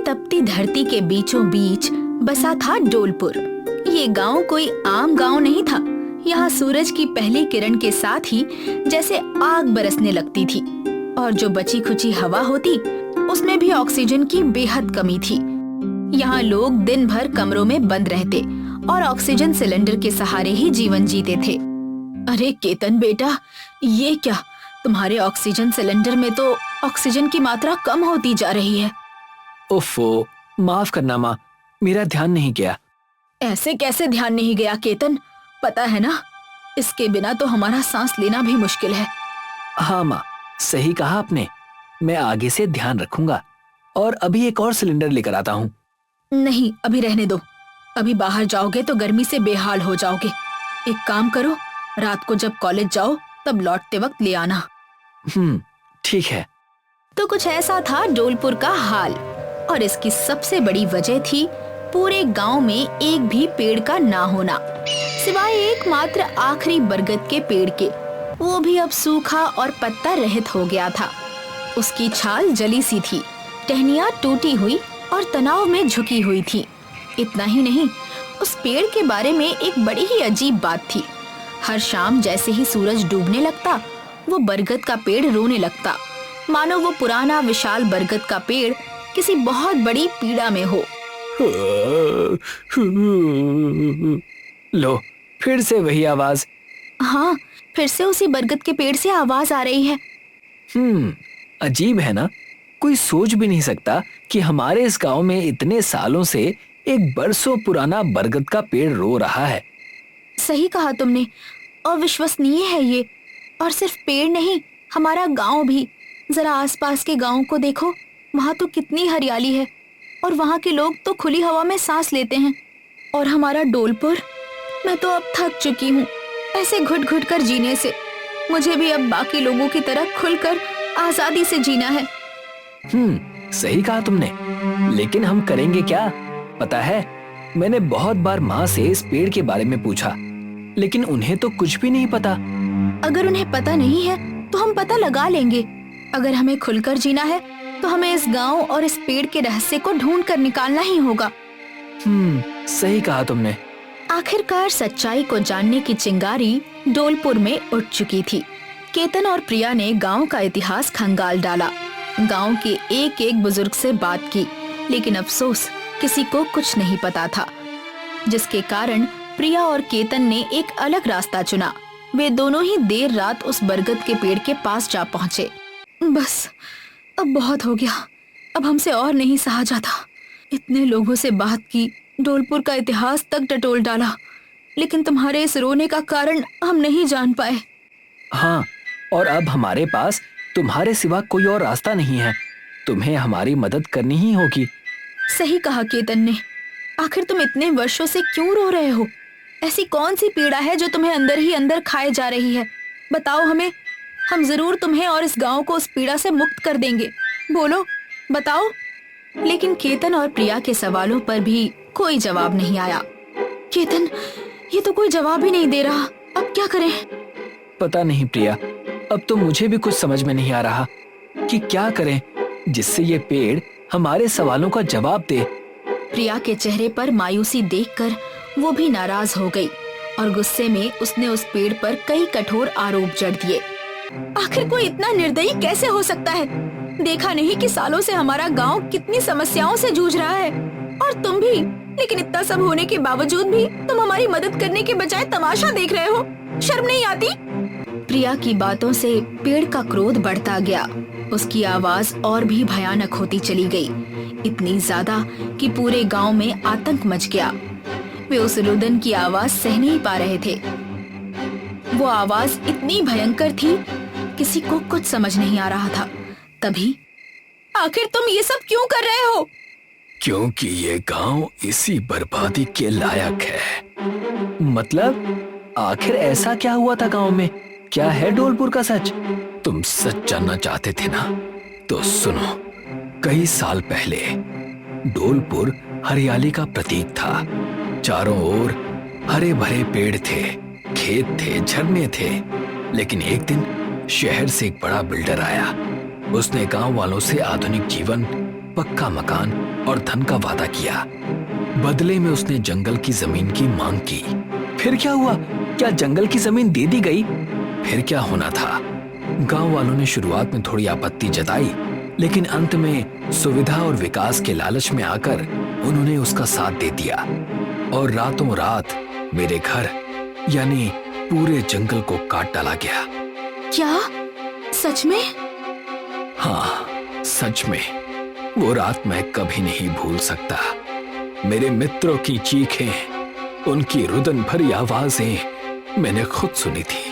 तपती धरती के बीचों बीच बसा था डोलपुर। ये गांव कोई आम गांव नहीं था। यहाँ सूरज की पहली किरण के साथ ही जैसे आग बरसने लगती थी और जो बची खुची हवा होती उसमें भी ऑक्सीजन की बेहद कमी थी। यहाँ लोग दिन भर कमरों में बंद रहते और ऑक्सीजन सिलेंडर के सहारे ही जीवन जीते थे। अरे केतन बेटा, ये क्या, तुम्हारे ऑक्सीजन सिलेंडर में तो ऑक्सीजन की मात्रा कम होती जा रही है। ओफो, माफ करना माँ, मेरा ध्यान नहीं गया। ऐसे कैसे ध्यान नहीं गया केतन, पता है ना, इसके बिना तो हमारा सांस लेना भी मुश्किल है। हाँ माँ, सही कहा आपने, मैं आगे से ध्यान रखूंगा और अभी एक और सिलेंडर लेकर आता हूँ। नहीं, अभी रहने दो, अभी बाहर जाओगे तो गर्मी से बेहाल हो जाओगे। एक काम करो, रात को जब कॉलेज जाओ तब लौटते वक्त ले आना। ठीक है। तो कुछ ऐसा था डोलपुर का हाल और इसकी सबसे बड़ी वजह थी पूरे गांव में एक भी पेड़ का ना होना, सिवाय एकमात्र आखिरी बरगद के पेड़ के। वो भी अब सूखा और पत्ता रहित हो गया था। उसकी छाल जली सी थी, टहनियाँ टूटी हुई और तनाव में झुकी हुई थी। इतना ही नहीं, उस पेड़ के बारे में एक बड़ी ही अजीब बात थी। हर शाम जैसे ही सूरज डूबने लगता, वो बरगद का पेड़ रोने लगता, मानो वो पुराना विशाल बरगद का पेड़ किसी बहुत बड़ी पीड़ा में हो। लो, फिर से वही आवाज। हाँ, फिर से उसी बरगद के पेड़ से आवाज आ रही है। अजीब है ना, कोई सोच भी नहीं सकता कि हमारे इस गांव में इतने सालों से एक बरसों पुराना बरगद का पेड़ रो रहा है। सही कहा तुमने, अविश्वसनीय है ये। और सिर्फ पेड़ नहीं, हमारा गांव भी। जरा आसपास के गांव को देखो, वहाँ तो कितनी हरियाली है और वहाँ के लोग तो खुली हवा में सांस लेते हैं। और हमारा डोलपुर, मैं तो अब थक चुकी हूँ ऐसे घुट घुट कर जीने से। मुझे भी अब बाकी लोगों की तरह खुलकर आजादी से जीना है। सही कहा तुमने, लेकिन हम करेंगे क्या? पता है, मैंने बहुत बार माँ से इस पेड़ के बारे में पूछा, लेकिन उन्हें तो कुछ भी नहीं पता। अगर उन्हें पता नहीं है तो हम पता लगा लेंगे। अगर हमें खुलकर जीना है तो हमें इस गांव और इस पेड़ के रहस्य को ढूंढ कर निकालना ही होगा। सही कहा तुमने। आखिरकार सच्चाई को जानने की चिंगारी डोलपुर में उठ चुकी थी। केतन और प्रिया ने गांव का इतिहास खंगाल डाला, गांव के एक एक बुजुर्ग से बात की, लेकिन अफसोस किसी को कुछ नहीं पता था, जिसके कारण प्रिया और केतन ने एक अलग रास्ता चुना। वे दोनों ही देर रात उस बरगद के पेड़ के पास जा पहुँचे। बस, अब बहुत हो गया, अब हमसे और नहीं सहा जाता। इतने लोगों से बात की, डोलपुर का इतिहास तक टटोल डाला, लेकिन तुम्हारे इस रोने का कारण हम नहीं जान पाए। हाँ, और अब हमारे पास तुम्हारे सिवा कोई और रास्ता नहीं है। तुम्हें हमारी मदद करनी ही होगी। सही कहा केतन ने। आखिर तुम इतने वर्षों से क्यों रो रहे हो? ऐसी कौन सी पीड़ा है जो तुम्हें अंदर ही अंदर खाए जा रही है? बताओ हमें, हम जरूर तुम्हें और इस गांव को उस पीड़ा से मुक्त कर देंगे। बोलो, बताओ। लेकिन केतन और प्रिया के सवालों पर भी कोई जवाब नहीं आया। केतन, ये तो कोई जवाब ही नहीं दे रहा, अब क्या करें? पता नहीं प्रिया, अब तो मुझे भी कुछ समझ में नहीं आ रहा कि क्या करें जिससे ये पेड़ हमारे सवालों का जवाब दे। प्रिया के चेहरे पर मायूसी देखकर वो भी नाराज हो गई और गुस्से में उसने उस पेड़ पर कई कठोर आरोप जड़ दिए। आखिर कोई इतना निर्दयी कैसे हो सकता है? देखा नहीं कि सालों से हमारा गांव कितनी समस्याओं से जूझ रहा है, और तुम भी। लेकिन इतना सब होने के बावजूद भी तुम हमारी मदद करने के बजाय तमाशा देख रहे हो। शर्म नहीं आती? प्रिया की बातों से पेड़ का क्रोध बढ़ता गया। उसकी आवाज और भी भयानक होती चली गई, इतनी ज्यादा कि पूरे गांव में आतंक मच गया। वे उस रुदन की आवाज सह नहीं पा रहे थे। वो आवाज इतनी भयंकर थी, किसी को कुछ समझ नहीं आ रहा था। तभी, आखिर तुम ये सब क्यों कर रहे हो? क्योंकि ये गांव इसी बर्बादी के लायक है। मतलब, आखिर ऐसा क्या हुआ था गांव में? क्या है डोलपुर का सच? तुम सच जानना चाहते थे ना? तो सुनो, कई साल पहले डोलपुर हरियाली का प्रतीक था। चारों ओर हरे भरे पेड़ थे, खेत थे, झरने थे। लेकिन एक दिन शहर से एक बड़ा बिल्डर आया। उसने गांव वालों से आधुनिक जीवन पक्का मकान और धन का वादा किया। बदले में उसने जंगल की जमीन की मांग की। फिर क्या हुआ? क्या जंगल की जमीन दे दी गई? फिर क्या होना था? गांव वालों ने शुरुआत में थोड़ी आपत्ति जताई, लेकिन अंत में सुविधा और विकास के लालच में आकर उन्होंने उसका साथ दे दिया और रातों रात मेरे घर यानी पूरे जंगल को काट डाला गया। क्या सच में? हाँ, सच में। वो रात मैं कभी नहीं भूल सकता। मेरे मित्रों की चीखें, उनकी रुदन भरी आवाजें मैंने खुद सुनी थी।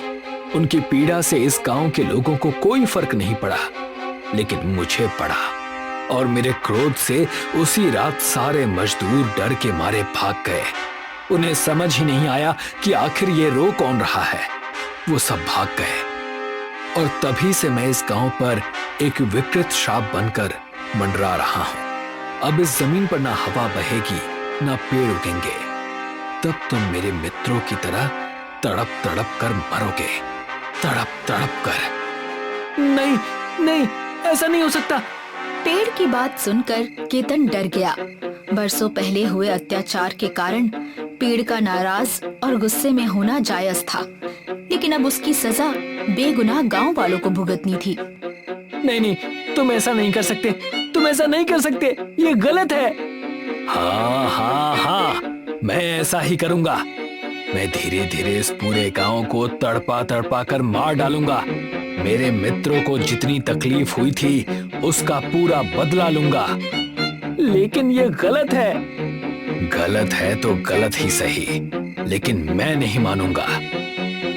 उनकी पीड़ा से इस गांव के लोगों को कोई फर्क नहीं पड़ा, लेकिन मुझे पड़ा। और मेरे क्रोध से उसी रात सारे मजदूर डर के मारे भाग गए। उन्हें समझ ही नहीं आया कि आखिर ये रो कौन रहा है। वो सब भाग गए और तभी से मैं इस गांव पर एक विकृत श्राप बनकर मंडरा रहा हूं। अब इस जमीन पर ना हवा बहेगी, ना पेड़ उगेंगे। तब तुम मेरे मित्रों की तरह तड़प तड़प कर मरोगे, तड़प तड़प कर। नहीं नहीं, ऐसा नहीं हो सकता। पेड़ की बात सुनकर केतन डर गया। बरसों पहले हुए अत्याचार के कारण पेड़ का नाराज और गुस्से में होना जायज था, लेकिन अब उसकी सजा बेगुनाह गांव वालों को भुगतनी थी। नहीं नहीं, तुम ऐसा नहीं कर सकते, तुम ऐसा नहीं कर सकते, ये गलत है। हाँ हाँ हाँ, मैं ऐसा ही करूंगा। मैं धीरे धीरे इस पूरे गांव को तड़पा तड़पा कर मार डालूंगा। मेरे मित्रों को जितनी तकलीफ हुई थी उसका पूरा बदला लूंगा। लेकिन ये गलत है। गलत है तो गलत ही सही, लेकिन मैं नहीं मानूंगा।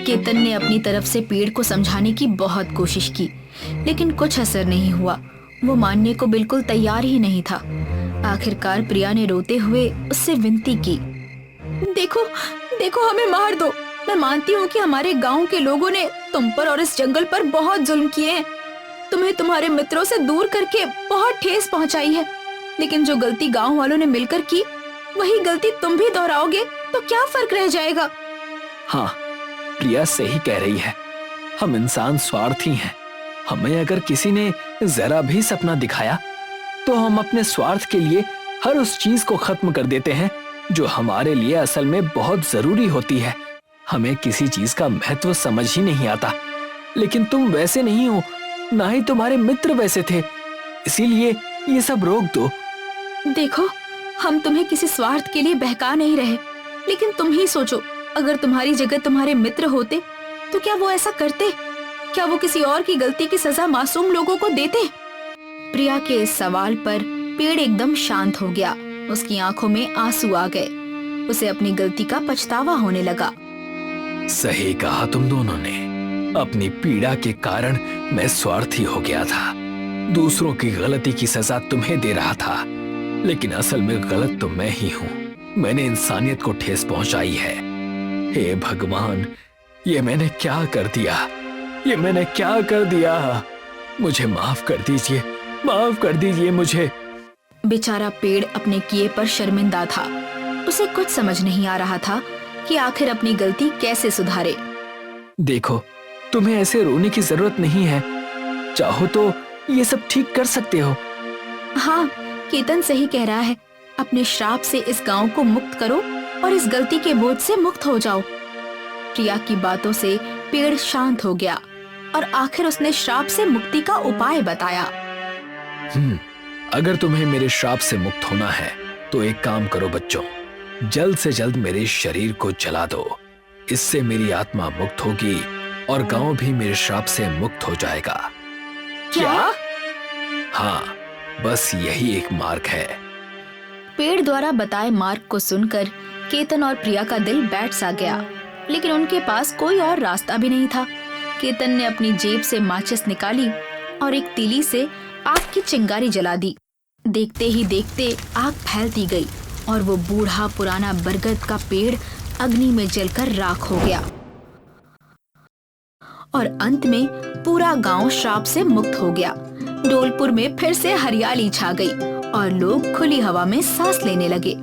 केतन ने अपनी तरफ से पेड़ को समझाने की बहुत कोशिश की, लेकिन कुछ असर नहीं हुआ। वो मानने को बिल्कुल तैयार ही नहीं था। आखिरकार प्रिया ने रोते हुए उससे विनती की, देखो देखो, हमें मार दो। मैं मानती हूँ कि हमारे गांव के लोगों ने तुम पर और इस जंगल पर बहुत जुल्म किए हैं। तुम्हें तुम्हारे मित्रों से दूर करके बहुत ठेस पहुंचाई है, लेकिन जो गलती गांव वालों ने मिलकर की, वही गलती तुम भी दोहराओगे तो क्या फर्क रह जाएगा? हाँ, प्रिया सही कह रही है। हम इंसान स्वार्थी हैं। हमें अगर किसी ने जरा भी सपना दिखाया तो हम अपने स्वार्थ के लिए हर उस चीज को खत्म कर देते हैं जो हमारे लिए असल में बहुत जरूरी होती है। हमें किसी चीज का महत्व समझ ही नहीं आता। लेकिन तुम वैसे नहीं हो, ना ही तुम्हारे मित्र वैसे थे, इसीलिए ये सब रोक दो। देखो, हम तुम्हें किसी स्वार्थ के लिए बहका नहीं रहे, लेकिन तुम ही सोचो, अगर तुम्हारी जगह तुम्हारे मित्र होते तो क्या वो ऐसा करते? क्या वो किसी और की गलती की सजा मासूम लोगों को देते? प्रिया के इस सवाल पर पेड़ एकदम शांत हो गया। उसकी आंखों में आंसू आ गए। उसे अपनी गलती का पछतावा होने लगा। सही कहा तुम दोनों ने। अपनी पीड़ा के कारण मैं स्वार्थी हो गया था। दूसरों की गलती की सजा तुम्हें दे रहा था, लेकिन असल में गलत तो मैं ही हूँ। मैंने इंसानियत को ठेस पहुंचाई है। हे भगवान, ये मैंने क्या कर दिया? ये मैंने क्या कर दिया? मुझे माफ कर दीजिए, माफ कर दीजिए मुझे। बेचारा पेड़ अपने किए पर शर्मिंदा था। उसे कुछ समझ नहीं आ रहा था कि आखिर अपनी गलती कैसे सुधारे। देखो, तुम्हें ऐसे रोने की जरूरत नहीं है। चाहो तो ये सब ठीक कर सकते हो। हाँ, केतन सही कह रहा है। अपने श्राप से इस गांव को मुक्त करो और इस गलती के बोझ से मुक्त हो जाओ। प्रिया की बातों से पेड़ शांत हो गया और आखिर उसने श्राप से मुक्ति का उपाय बताया। अगर तुम्हें मेरे श्राप से मुक्त होना है तो एक काम करो बच्चों, जल्द से जल्द मेरे शरीर को जला दो। इससे मेरी आत्मा मुक्त होगी और गांव भी मेरे श्राप से मुक्त हो जाएगा। क्या? हाँ, बस यही एक मार्ग है। पेड़ द्वारा बताए मार्ग को सुनकर केतन और प्रिया का दिल बैठ सा गया, लेकिन उनके पास कोई और रास्ता भी नहीं था। केतन ने अपनी जेब से माचिस निकाली और एक तीली से आग की चिंगारी जला दी। देखते ही देखते आग फैलती गई और वो बूढ़ा पुराना बरगद का पेड़ अग्नि में जलकर राख हो गया और अंत में पूरा गांव श्राप से मुक्त हो गया। डोलपुर में फिर से हरियाली छा गई और लोग खुली हवा में सांस लेने लगे।